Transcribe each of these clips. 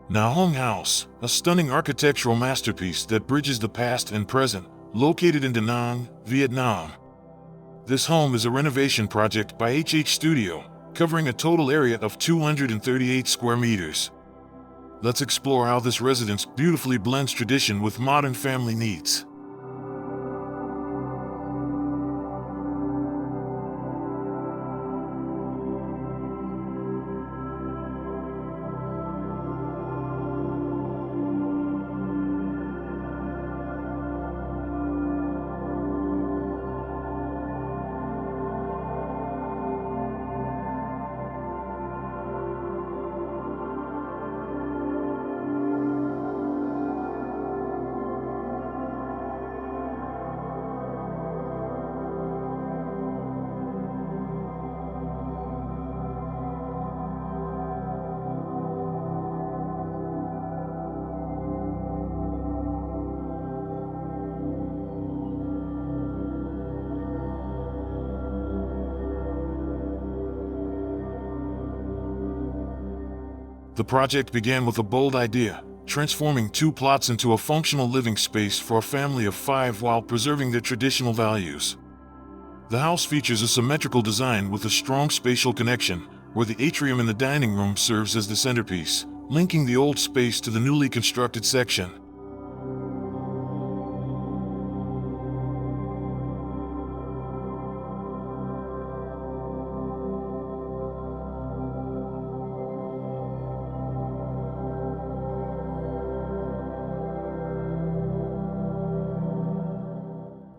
Nhà Hương House, a stunning architectural masterpiece that bridges the past and present, located in Da Nang, Vietnam. This home is a renovation project by HH Studio, covering a total area of 238 square meters. Let's explore how this residence beautifully blends tradition with modern family needs. The project began with a bold idea, transforming 2 plots into a functional living space for a family of 5 while preserving their traditional values. The house features a symmetrical design with a strong spatial connection, where the atrium in the dining room serves as the centerpiece, linking the old space to the newly constructed section.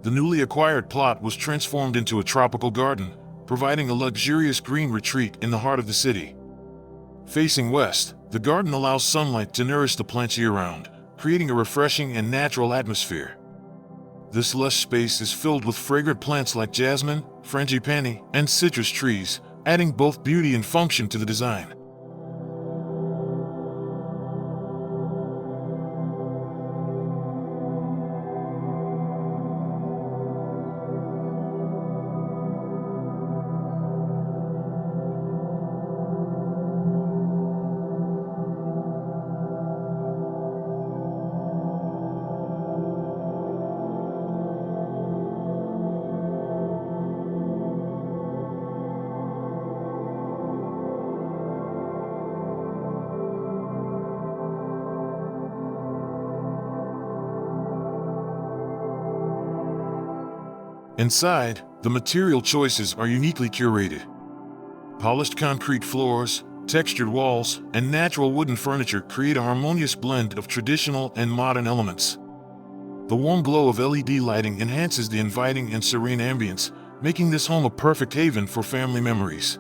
The newly acquired plot was transformed into a tropical garden, providing a luxurious green retreat in the heart of the city. Facing west, the garden allows sunlight to nourish the plants year-round, creating a refreshing and natural atmosphere. This lush space is filled with fragrant plants like jasmine, frangipani, and citrus trees, adding both beauty and function to the design. Inside, the material choices are uniquely curated. Polished concrete floors, textured walls, and natural wooden furniture create a harmonious blend of traditional and modern elements. The warm glow of LED lighting enhances the inviting and serene ambience, making this home a perfect haven for family memories.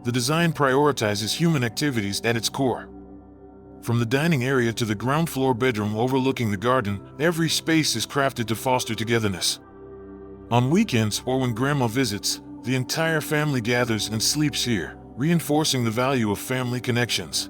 The design prioritizes human activities at its core. From the dining area to the ground floor bedroom overlooking the garden, every space is crafted to foster togetherness. On weekends or when grandma visits, the entire family gathers and sleeps here, reinforcing the value of family connections.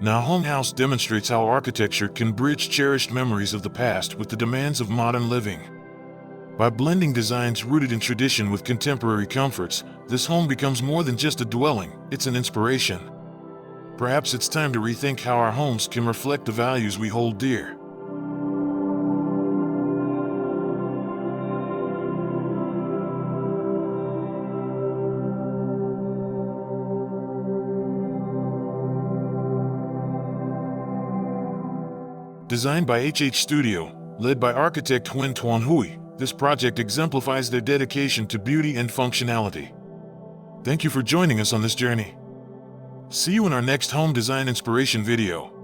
Nhà Hương House demonstrates how architecture can bridge cherished memories of the past with the demands of modern living. By blending designs rooted in tradition with contemporary comforts, this home becomes more than just a dwelling, it's an inspiration. Perhaps it's time to rethink how our homes can reflect the values we hold dear. Designed by HH Studio, led by architect Huynh Thuy, this project exemplifies their dedication to beauty and functionality. Thank you for joining us on this journey. See you in our next home design inspiration video.